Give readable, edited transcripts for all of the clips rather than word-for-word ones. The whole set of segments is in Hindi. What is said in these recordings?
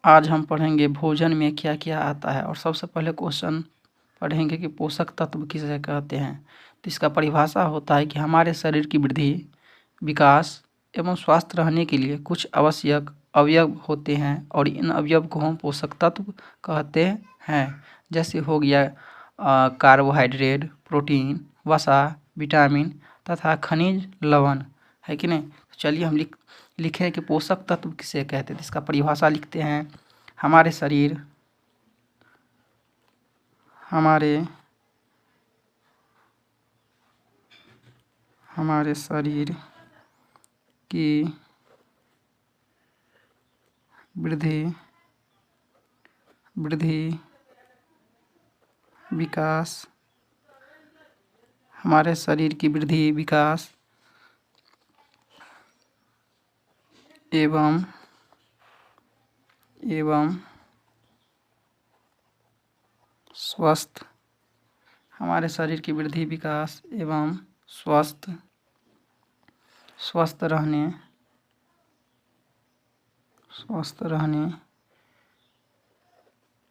आज हम पढ़ेंगे भोजन में क्या क्या आता है। और सबसे पहले क्वेश्चन पढ़ेंगे कि पोषक तत्व किसे कहते हैं। तो इसका परिभाषा होता है कि हमारे शरीर की वृद्धि, विकास एवं स्वस्थ रहने के लिए कुछ आवश्यक अवयव होते हैं और इन अवयव को हम पोषक तत्व कहते हैं। जैसे हो गया कार्बोहाइड्रेट, प्रोटीन, वसा, विटामिन तथा खनिज लवण, है कि नहीं। तो चलिए हम लिखें कि पोषक तत्व किसे कहते हैं। इसका परिभाषा लिखते हैं। हमारे शरीर की वृद्धि, विकास, हमारे शरीर की वृद्धि, विकास एवं स्वस्थ, हमारे शरीर की वृद्धि, विकास एवं स्वस्थ रहने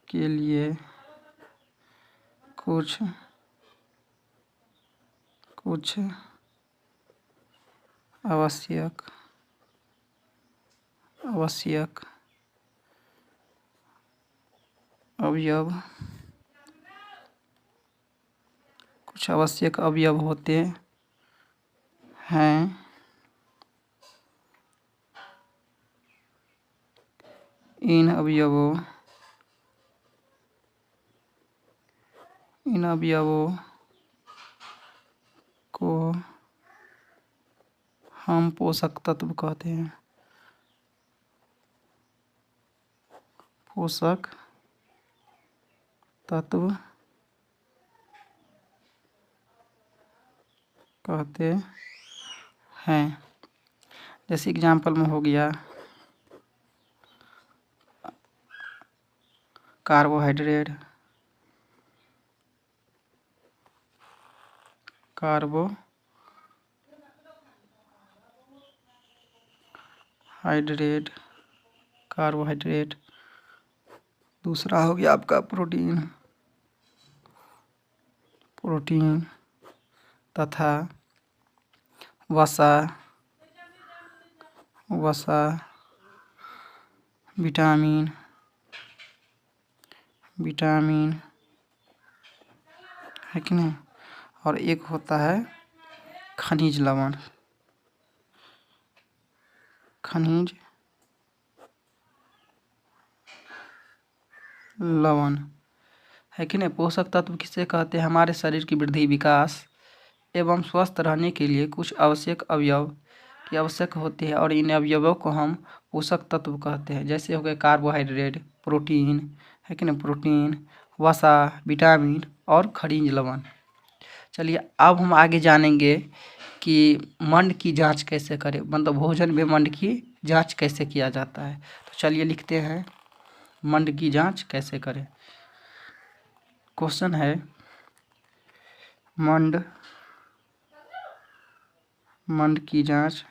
के लिए कुछ आवश्यक अवयव होते हैं। इन अवयवों को हम पोषक तत्व कहते हैं। पोषक तत्व कहते हैं। जैसे एग्जाम्पल में हो गया कार्बोहाइड्रेट, कार्बोहाइड्रेट। दूसरा हो गया आपका प्रोटीन तथा वसा, विटामिन, है कि नहीं। और एक होता है खनिज लवण, है कि नहीं। पोषक तत्व किसे कहते हैं। हमारे शरीर की वृद्धि, विकास एवं स्वस्थ रहने के लिए कुछ आवश्यक अवयव की आवश्यक होती है और इन अवयवों को हम पोषक तत्व कहते हैं। जैसे हो गए कार्बोहाइड्रेट, प्रोटीन, है कि नहीं, प्रोटीन, वसा, विटामिन और खनिज लवण। चलिए अब हम आगे जानेंगे कि मंड की जांच कैसे करें, मतलब भोजन में मंड की जांच कैसे किया जाता है। तो चलिए लिखते हैं मंड की जांच कैसे करें। क्वेश्चन है मंड की जांच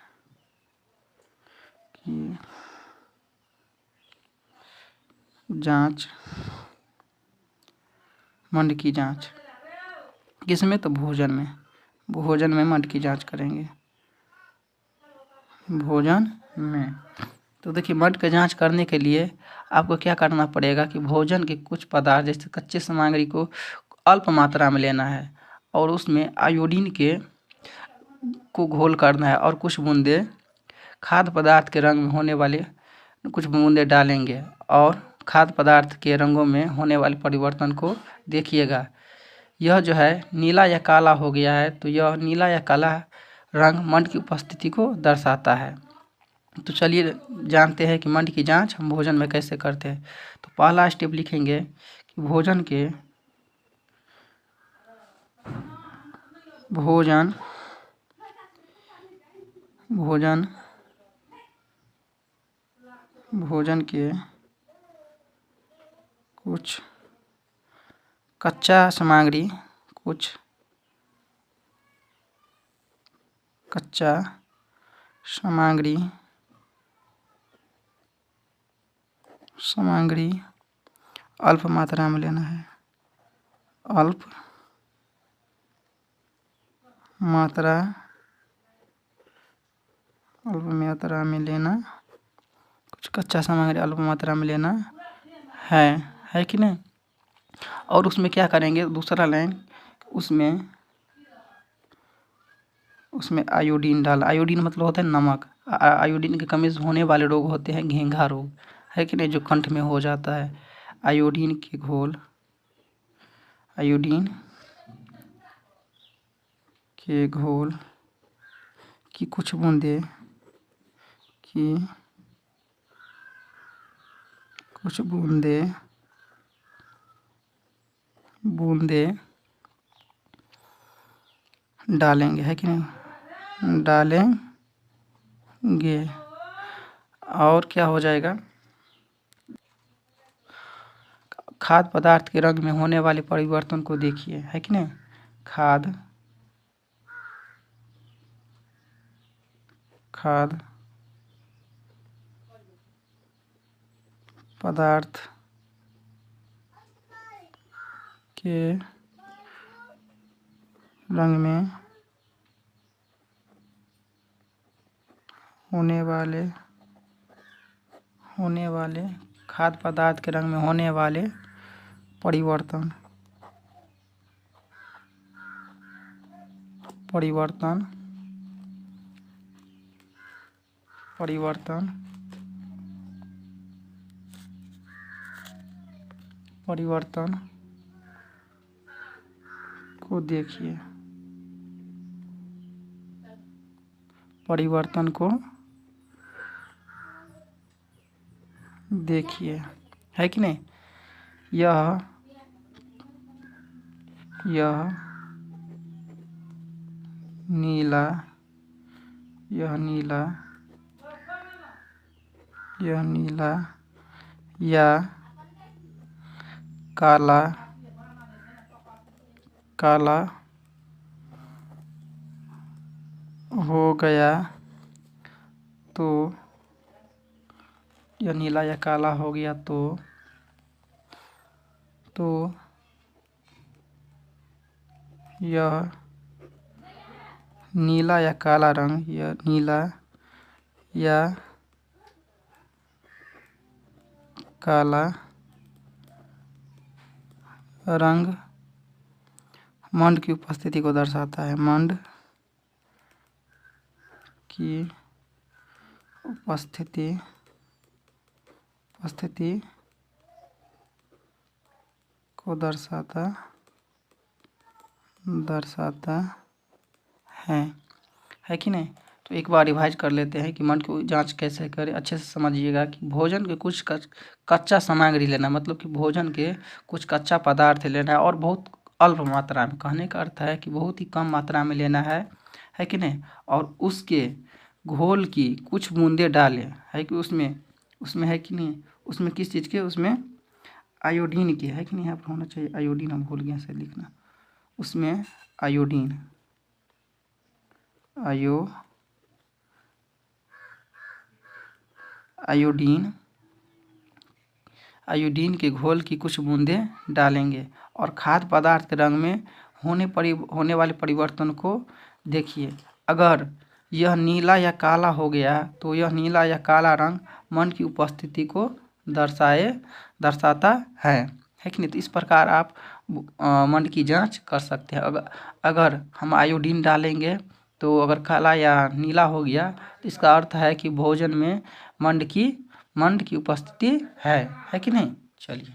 मंड की जांच किसमें, तो भोजन में मंड की जांच करेंगे भोजन में। तो देखिए मंड की जांच करने के लिए आपको क्या करना पड़ेगा कि भोजन के कुछ पदार्थ जैसे कच्चे सामग्री को अल्प मात्रा में लेना है और उसमें आयोडीन को घोल करना है और कुछ बूंदे खाद्य पदार्थ के रंग में होने वाले कुछ बूंदे डालेंगे और खाद्य पदार्थ के रंगों में होने वाले परिवर्तन को देखिएगा। यह जो है नीला या काला हो गया है, तो यह नीला या काला रंग मंड की उपस्थिति को दर्शाता है। तो चलिए जानते हैं कि मंड की जांच हम भोजन में कैसे करते हैं। तो पहला स्टेप लिखेंगे कि भोजन के कुछ कच्चा सामग्री सामग्री अल्प मात्रा में लेना है, अल्प मात्रा में लेना, कुछ कच्चा सामग्री अल्प मात्रा में लेना है कि नहीं। और उसमें क्या करेंगे, दूसरा लाइन, उसमें आयोडीन डाल। आयोडीन मतलब होता है नमक। आयोडीन की कमी से होने वाले रोग होते हैं घेंघा रोग, है कि नहीं, जो कंठ में हो जाता है। आयोडीन के घोल की कुछ बूंदे डालेंगे, है कि नहीं, डालेंगे। और क्या हो जाएगा, खाद्य पदार्थ के रंग में होने वाले परिवर्तन को देखिए, है कि नहीं। खाद्य पदार्थ के रंग में होने वाले खाद्य पदार्थ के रंग में होने वाले परिवर्तन को देखिए, परिवर्तन को देखिए, है कि नहीं। यह नीला या काला हो गया तो, यह नीला या काला हो गया तो यह नीला या काला रंग, यह नीला या काला रंग मंड की उपस्थिति को दर्शाता है। मंड की उपस्थिति को दर्शाता है कि नहीं। तो एक बार रिवाइज कर लेते हैं कि मंड की जांच कैसे करें। अच्छे से समझिएगा कि भोजन के कुछ कच्चा सामग्री लेना, मतलब कि भोजन के कुछ कच्चा पदार्थ लेना है और बहुत अल्प मात्रा में। कहने का अर्थ है कि बहुत ही कम मात्रा में लेना है कि नहीं। और उसके घोल की कुछ बूंदे डालें, है कि उसमें है कि नहीं, उसमें किस चीज़ के, उसमें आयोडीन की, है कि नहीं, यहाँ पर होना चाहिए आयोडीन, हम भूल गए से लिखना। उसमें आयोडीन के घोल की कुछ बूंदें डालेंगे और खाद्य पदार्थ के रंग में होने वाले परिवर्तन को देखिए। अगर यह नीला या काला हो गया तो यह नीला या काला रंग मंड की उपस्थिति को दर्शाता है कि नहीं। तो इस प्रकार आप मंड की जांच कर सकते हैं। अगर हम आयोडीन डालेंगे तो अगर काला या नीला हो गया तो इसका अर्थ है कि भोजन में मंड की उपस्थिति है कि नहीं। चलिए।